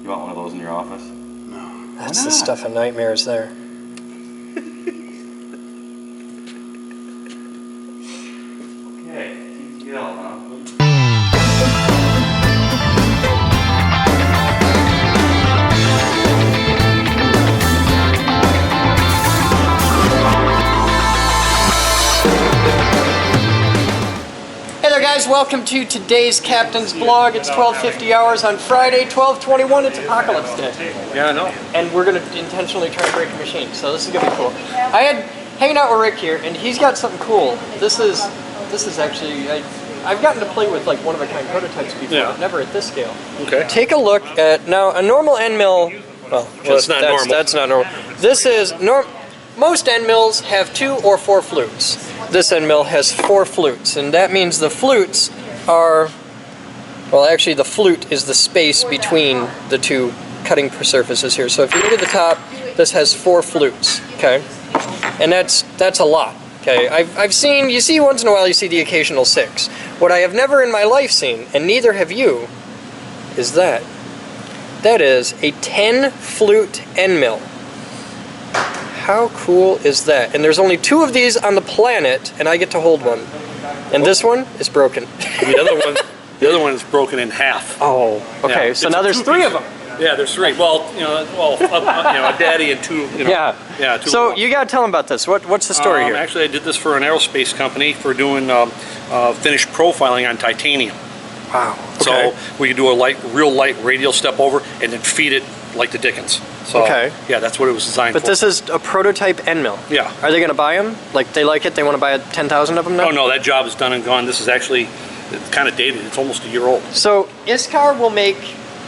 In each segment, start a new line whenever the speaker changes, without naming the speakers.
You want one of those in your office?
No. That's the stuff of nightmares there.
Okay, TTL, huh?
Hey there guys, welcome to today's Captain's Blog. It's 12:50 hours on Friday, 12/21, it's Apocalypse Day.
Yeah, I know.
And we're going to intentionally try and break a machine, so this is going to be cool. I had hanging out with Rick here, and he's got something cool. This is actually, I've gotten to play with like one-of-a-kind prototypes before, but never at this scale.
Okay.
Take a look at, now a normal end mill, well,
That's not normal.
That's not normal. This is, most end mills have 2 or 4 flutes. This end mill has 4 flutes, and that means the flutes are, well actually the flute is the space between the 2 cutting surfaces here. So if you look at the top, this has 4 flutes, okay? And that's a lot, okay? I've seen, you see once in a while you see the occasional 6. What I have never in my life seen, and neither have you, is that. That is a 10 flute end mill. How cool is that? And there's only 2 of these on the planet, and I get to hold one. And this one is broken.
The other one is broken in half.
Oh, okay.
Yeah,
so now there's 3 of them.
Yeah, there's 3. Well, a daddy and 2.
Yeah.
2.
So you gotta tell them about this. What's the story here?
Actually, I did this for an aerospace company for doing finished profiling on titanium.
Wow. Okay.
So we can do a real light radial step over and then feed it like the Dickens. So,
okay.
Yeah, that's what it was designed for.
But this is a prototype end mill.
Yeah.
Are they going to buy them? Like, they like it? They want to buy 10,000 of them now?
Oh, no, that job is done and gone. This is actually kind of dated. It's almost a year old.
So, ISCAR will make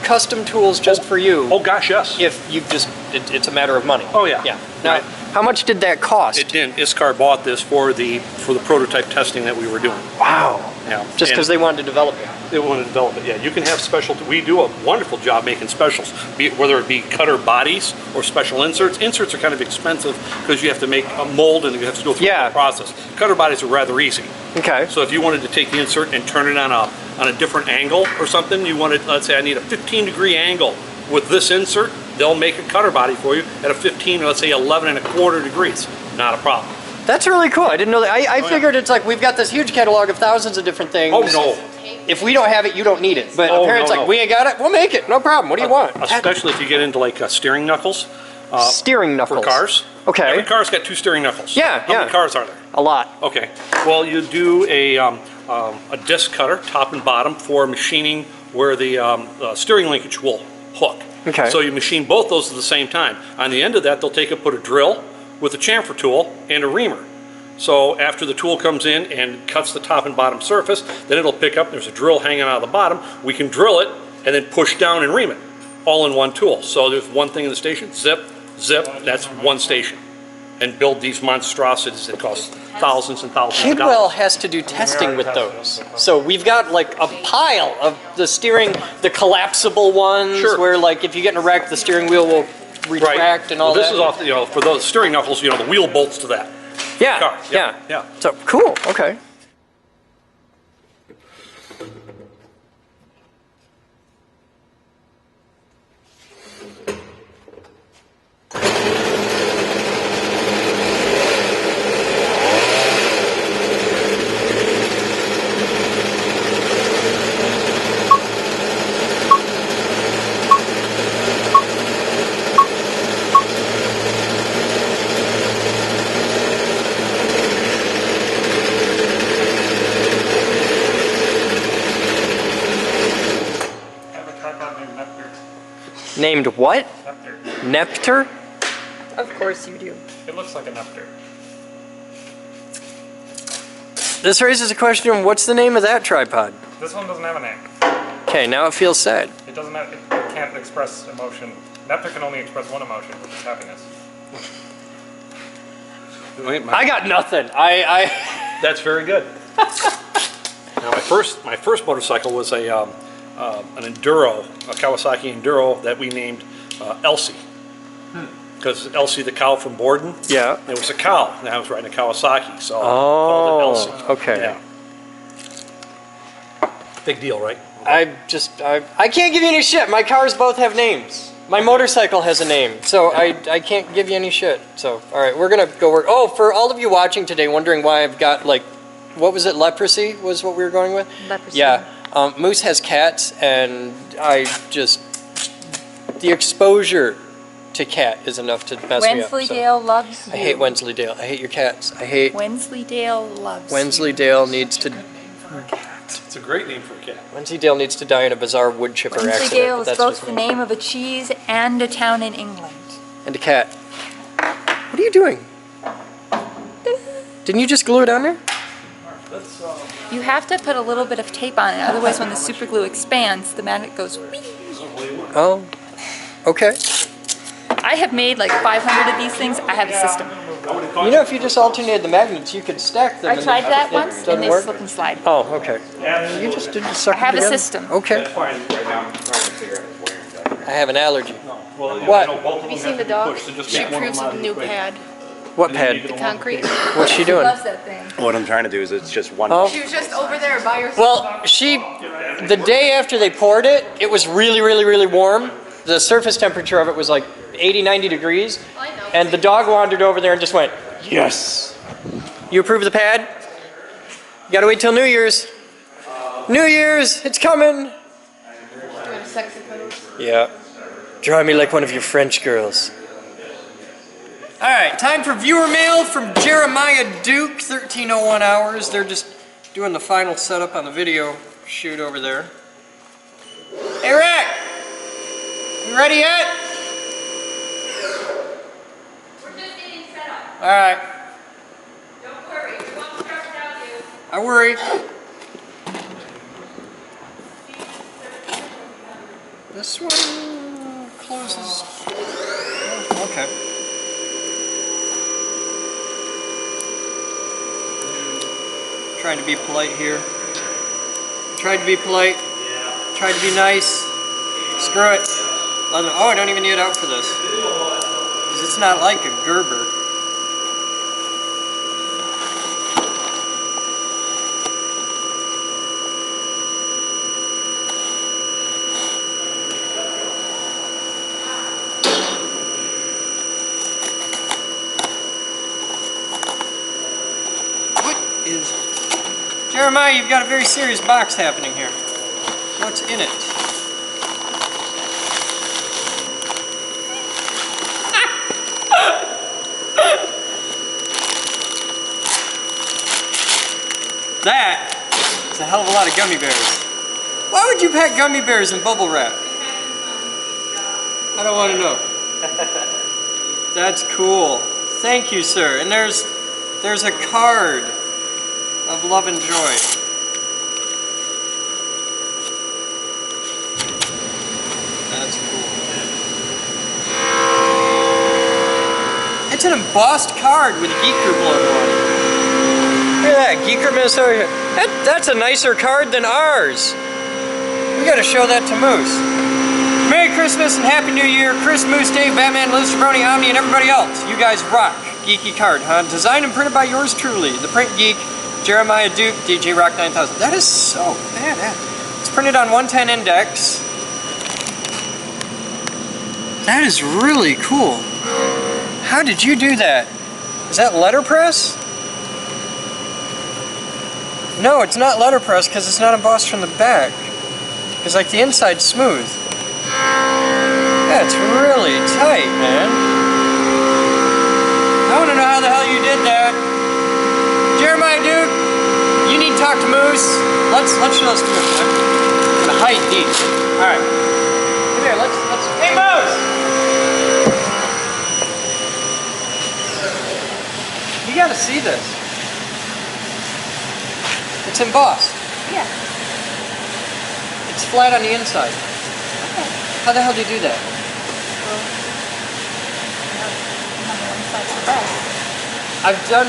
custom tools just for you.
Oh, gosh, yes.
If you just, it's a matter of money.
Oh, yeah.
Yeah. Now, how much did that cost?
It didn't. ISCAR bought this for the prototype testing that we were doing.
Wow.
Yeah.
Just because they wanted to develop it.
They want to develop it, yeah. You can have special, we do a wonderful job making specials, whether it be cutter bodies or special inserts. Inserts are kind of expensive because you have to make a mold and you have to go through the process. Cutter bodies are rather easy.
Okay.
So if you wanted to take the insert and turn it on a different angle or something, you wanted, let's say I need a 15-degree angle with this insert, they'll make a cutter body for you at a 15, let's say 11.25 degrees. Not a problem.
That's really cool. I didn't know that. I figured it's like we've got this huge catalog of thousands of different things.
Oh, no.
If we don't have it, you don't need it. But apparently it's like, we ain't got it, we'll make it. No problem. What do you want?
Especially if you get into like steering knuckles.
Steering knuckles.
For cars.
Okay.
Every car's got 2 steering knuckles.
Yeah,
How many cars are there?
A lot.
Okay. Well, you do a disc cutter, top and bottom, for machining where the steering linkage will hook.
Okay.
So you machine both those at the same time. On the end of that, they'll put a drill with a chamfer tool and a reamer. So after the tool comes in and cuts the top and bottom surface, then it'll pick up, there's a drill hanging out of the bottom, we can drill it and then push down and ream it, all in one tool. So there's one thing in the station, zip, zip, that's one station. And build these monstrosities that cost thousands and thousands of dollars.
Kidwell has to do testing with those. So we've got like a pile of the steering, the collapsible ones, where like if you get in a wreck, the steering wheel will retract and all that.
This is off, for those steering knuckles, the wheel bolts to that.
Yeah,
car.
yeah. So cool. Okay. Named what?
Nepter.
Nepter?
Of course you do.
It looks like a Nepter.
This raises a question, what's the name of that tripod?
This one doesn't have a name.
Okay, now it feels sad.
It doesn't have, it can't express emotion. Nepter can only express one emotion, which is happiness.
I got nothing.
That's very good. Now my first motorcycle was an Enduro, a Kawasaki Enduro that we named Elsie. Because Elsie the cow from Boden,
Yeah.
it was a cow, and I was riding a Kawasaki, so I called it Elsie.
Okay.
Yeah. Big deal, right?
I can't give you any shit. My cars both have names. My motorcycle has a name, so I can't give you any shit. So, all right, we're gonna go work. Oh, for all of you watching today, wondering why I've got like, what was it? Leprosy was what we were going with.
Leprosy.
Yeah, Moose has cats, and the exposure to cat is enough to mess me up. So.
Wensleydale loves you.
I hate Wensleydale. I hate your cats. I hate
Wensleydale loves
Wensleydale needs to.
It's a great name for a cat.
Wensleydale needs to die in a bizarre wood chipper accident.
Wensleydale
but
is
that's
both
just
the
me.
name of a cheese and a town in England.
And a cat. What are you doing? Didn't you just glue it on there?
You have to put a little bit of tape on it, otherwise when the super glue expands, the magnet goes whee.
Oh, okay.
I have made like 500 of these things. I have a system.
You know, if you just alternated the magnets, you could stack them.
I
and
tried that
it
once
doesn't
and they
work?
slip and slide.
Oh, okay. You just did suck
I have
it
a
together?
system.
Okay.
Fine, right now I'm trying to figure out his wiring.
I have an allergy.
Well,
What?
I know both of
Have you
them
seen the
have to be
dog?
pushed, so just
She
make one of
approves
them
of
out
the new
equation.
pad,
What
And then you
pad?
get
the
one-
concrete.
What's she doing?
Loves that thing.
What I'm trying to do is it's just one.
Oh.
She was just over there by herself.
Well, the day after they poured it, it was really, really, really warm. The surface temperature of it was like 80, 90 degrees.
I know.
And the dog wandered over there and just went, yes. You approve of the pad? You gotta wait till New Year's. New Year's, it's coming.
Doing a sexy pose.
Yeah. Draw me like one of your French girls. All right, time for viewer mail from Jeremiah Duke, 1301 hours. They're just doing the final setup on the video shoot over there. Hey, Rick! You ready yet?
We're just getting set up.
All right,
Don't worry, we won't start without you.
I worry. This one closes. Oh, okay. Trying to be polite here. Tried to be polite. Tried to be nice. Screw it. Oh, I don't even need it out for this. Because it's not like a Gerber. What is... Jeremiah, you've got a very serious box happening here. What's in it? That is a hell of a lot of gummy bears. Why would you pack gummy bears in bubble wrap? I don't want to know. That's cool. Thank you, sir. And there's a card of love and joy. That's cool. It's an embossed card with Geeker logo on it. Look at that, Geeker Minnesota. That's a nicer card than ours. We gotta show that to Moose. Merry Christmas and Happy New Year, Chris, Moose, Dave, Batman, Liz, Brony, Omni, and everybody else. You guys rock. Geeky card, huh? Designed and printed by yours truly, the print geek, Jeremiah Duke, DJ Rock 9000. That is so badass. It's printed on 110 index. That is really cool. How did you do that? Is that letterpress? No, it's not letterpress because it's not embossed from the back. Because like the inside's smooth. That's really tight, man. I want to know how the hell you did that. Jeremiah Duke, you need to talk to Moose. Let's show this to Moose. I'm gonna hide deep. All right. Come here. Let's. Hey, Moose. You gotta see this. It's embossed.
Yeah.
It's flat on the inside.
Okay.
How the hell do you do that? I've done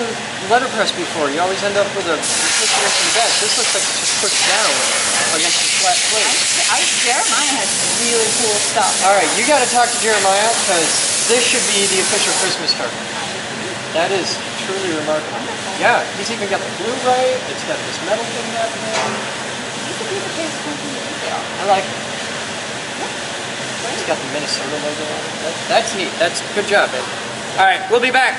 letterpress before. You always end up with a ridiculous back. This looks like it's just pushed down against the flat plate.
Jeremiah has really cool stuff.
All right, you got to talk to Jeremiah because this should be the official Christmas card. That is truly remarkable. Yeah, he's even got the blue right. It's got this metal thing happening.
You could be the case company.
I like it. It's got the Minnesota logo on it. That's neat. That's good job, man. All right, we'll be back.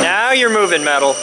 Now you're moving, metal.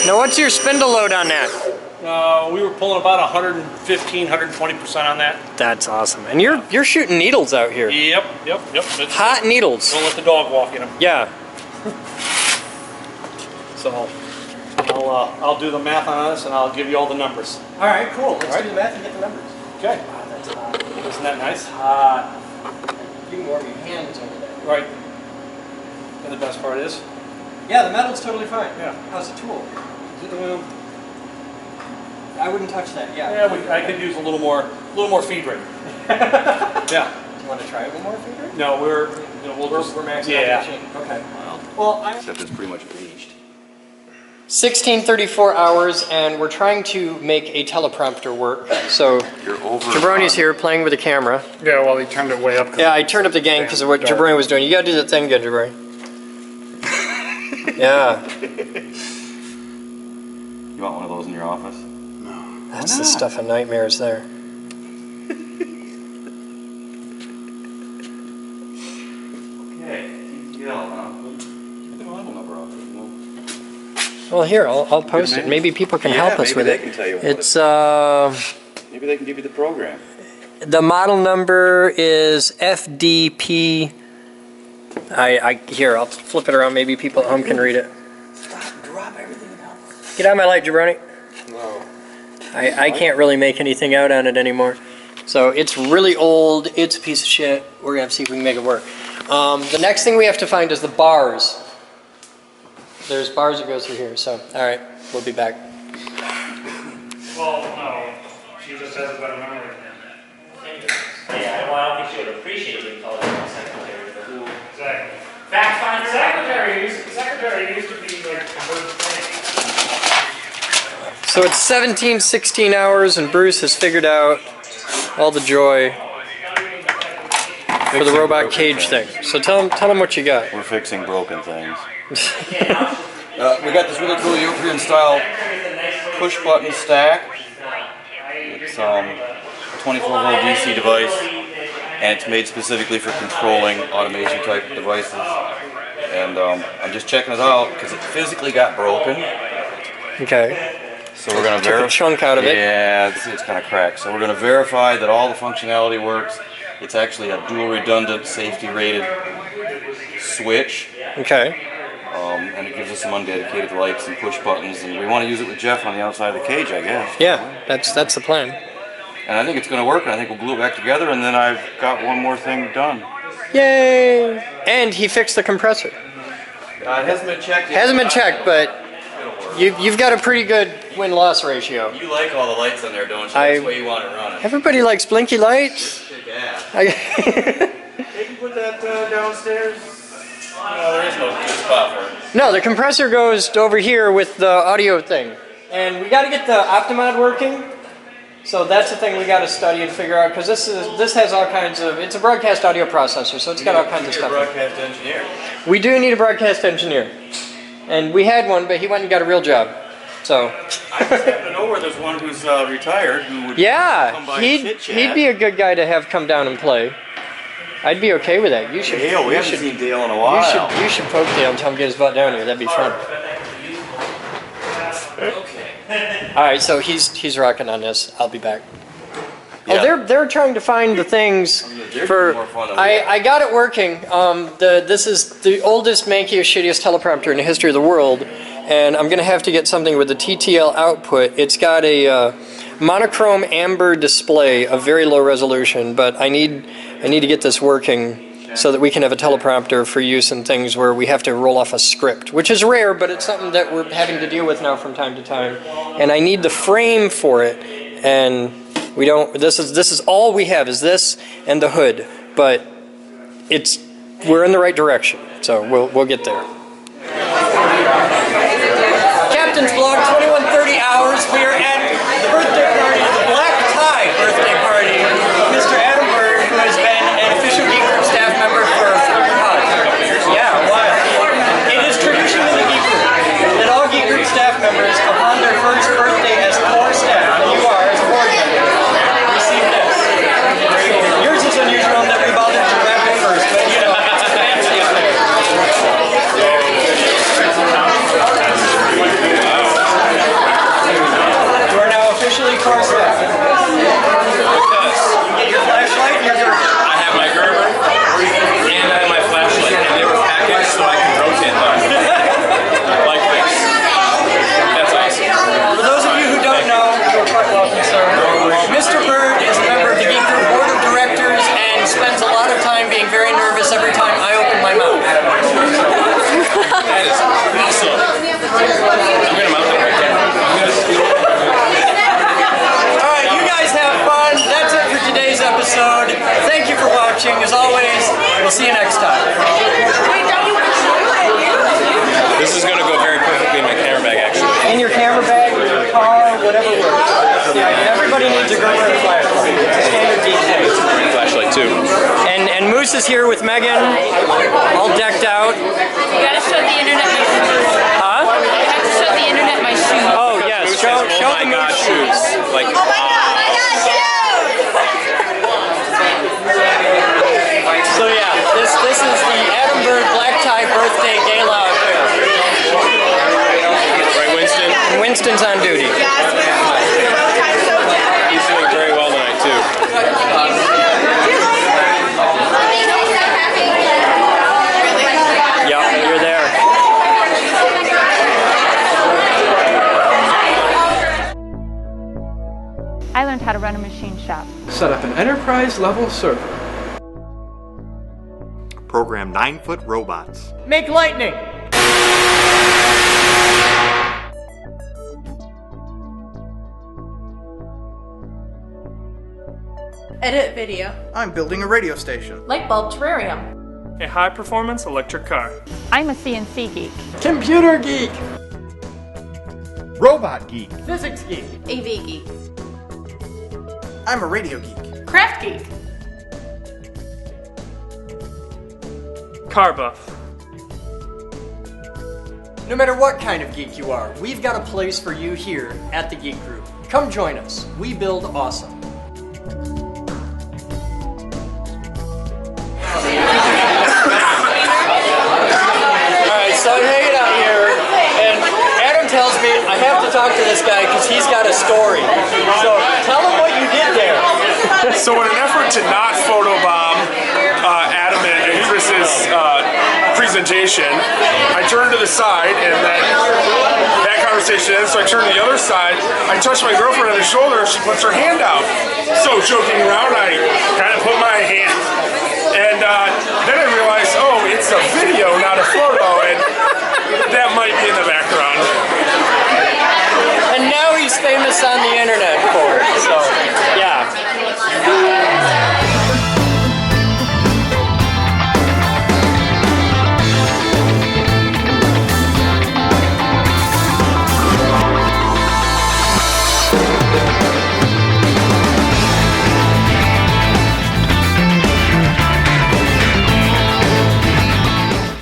Now what's your spindle load on that?
We were pulling about 115, 120% on that.
That's awesome. And you're shooting needles out here.
Yep. It's,
Hot needles.
don't let the dog walk in them.
Yeah.
So I'll do the math on this and I'll give you all the numbers.
All right, cool. Let's
Alright.
do the math and get the numbers.
Okay.
That's hot.
Isn't that nice?
You can warm your hands over there.
Right. And the best part is?
Yeah, the metal's totally fine.
Yeah.
How's the tool?
Well,
I wouldn't touch that. Yeah.
yeah, I could use a little more feed rate. Yeah.
Do you want to try it with more feed rate?
No, we're
We're maxing
yeah.
out the machine. Okay. Well,
Except it's pretty much aged.
16:34 hours, and we're trying to make a teleprompter work. So
You're over.
Jabroni's here playing with the camera.
Yeah, well, he turned it way up.
Yeah, I turned up the gain because of what Jabroni was doing. You gotta do that thing again, Jabroni. Yeah,
You want one of those in your office?
that's the stuff of nightmares there.
Okay, TTL, huh? Get the model number off it.
Well, here, I'll post it. Maybe people can help us with
maybe
it.
they can tell you what
It's,
Maybe they can give you the program.
the model number is FDP. Here, I'll flip it around. Maybe people at home can read it.
Drop everything down.
Get out of my light, Jabroni.
No.
I can't really make anything out on it anymore. So it's really old. It's a piece of shit. We're gonna have to see if we can make it work. The next thing we have to find is the bars. There's bars that go through here. So, all right, we'll be back.
Well, no, she just has a better memory.
Yeah, well, I don't think she would appreciate you calling her secretary.
Exactly.
Fact finder?
Secretary used to be like a bird thing.
So it's 16 hours, and Bruce has figured out all the joy for the robot cage thing. So tell him what you got.
We're fixing broken things.
We got this really cool European style push button stack.
It's a 24 volt DC device, and it's made specifically for controlling automation type devices. And I'm just checking it out because it physically got broken.
Okay.
So we're going to
Took a
verify.
chunk out of it.
Yeah, it's kind of cracked. So we're going to verify that all the functionality works. It's actually a dual redundant, safety rated switch.
Okay.
And it gives us some undedicated lights and push buttons, and we want to use it with Jeff on the outside of the cage, I guess.
Yeah, that's the plan.
And I think it's going to work, and I think we'll glue it back together, and then I've got one more thing done.
Yay! And he fixed the compressor.
It hasn't been checked yet.
Hasn't been checked, but you've got a pretty good win-loss ratio.
You like all the lights on there, don't you?
I-
That's the way you want it running.
Everybody likes blinky lights.
Yeah.
I,
They can put that downstairs. No, there is no good spot for it.
no, the compressor goes over here with the audio thing. And we got to get the Optimod working. So that's the thing we got to study and figure out, because this has all kinds of, it's a broadcast audio processor, so it's got all kinds of stuff.
Broadcast engineer.
We do need a broadcast engineer. And we had one, but he went and got a real job. So.
I just happen to know where there's one who's retired who would come
Yeah,
by
he'd
chit-chat.
be a good guy to have come down and play. I'd be okay with that. You should.
Dale, we
you
haven't
should,
seen Dale in a while.
You should poke Dale and tell him to get his butt down here. That'd be fun. All right, so he's rocking on this. I'll be back.
Yeah.
Oh, they're trying to find the things
They're
for.
more fun than we
I got it working. This is the oldest, mankiest, shittiest teleprompter in the history of the world, and I'm gonna have to get something with the TTL output. It's got a monochrome amber display of very low resolution, but I need to get this working so that we can have a teleprompter for use in things where we have to roll off a script, which is rare, but it's something that we're having to deal with now from time to time. And I need the frame for it, and we don't. This is all we have is this and the hood, but we're in the right direction, so we'll get there. Captain's Blog 2130 hours. We are at the birthday party, the Black Tie birthday party of Mr. Adam Bird, who has been an official Geek Group staff member for yeah, a while. It is tradition in the Geek Group that all Geek Group staff members, upon their first birthday as core staff, and you are as board members, receive this. Yours is unusual in that we bothered to wrap it first, but you know, it's a fancy affair. You are now officially core staff. You get your flashlight and your Gerber.
I have my Gerber and I have my flashlight, and they were packaged so I can rotate them. Like this. That's awesome.
For those of you who don't know, you're quite welcome, sir. Mr. Bird is a member of the Geek Group Board of Directors and spends a lot of time being very nervous every time I open my mouth.
That is awesome. I'm gonna mount that right there.
Alright, you guys have fun. That's it for today's episode. Thank you for watching. As always, we'll see you next time.
This is gonna go very perfectly in my camera bag, actually.
In your camera bag, in your car, whatever works. Everybody needs a Gerber and a flashlight. It's a standard geek thing.
Flashlight too.
And Moose is here with Megan, all decked out.
You gotta show the internet my shoes.
Huh?
You have to show the internet my shoes.
Oh yes,
Moose
show
has, oh
the
my god,
Moose
shoes. Like,
Oh my god, I got shoes!
So yeah, this is the Adam Bird Black Tie birthday gala affair.
right, Winston?
And Winston's on duty.
He's doing very well tonight, too.
Yep, you're there.
I learned how to run a machine shop.
Set up an enterprise level server.
Program 9-foot robots.
Make lightning.
Edit video.
I'm building a radio station.
Light bulb terrarium.
A high-performance electric car.
I'm a CNC geek.
Computer geek.
Robot geek.
Physics geek.
AV geek.
I'm a radio geek.
Craft geek.
Car buff.
No matter what kind of geek you are, we've got a place for you here at the Geek Group. Come join us. We build awesome. Alright, so I'm hanging out here, and Adam tells me I have to talk to this guy because he's got a story. So tell him what you did there.
So in an effort to not photobomb Adam and Chris's presentation, I turned to the side and that conversation ends, so I turn to the other side, I touch my girlfriend on the shoulder and she puts her hand out. So joking around, I kind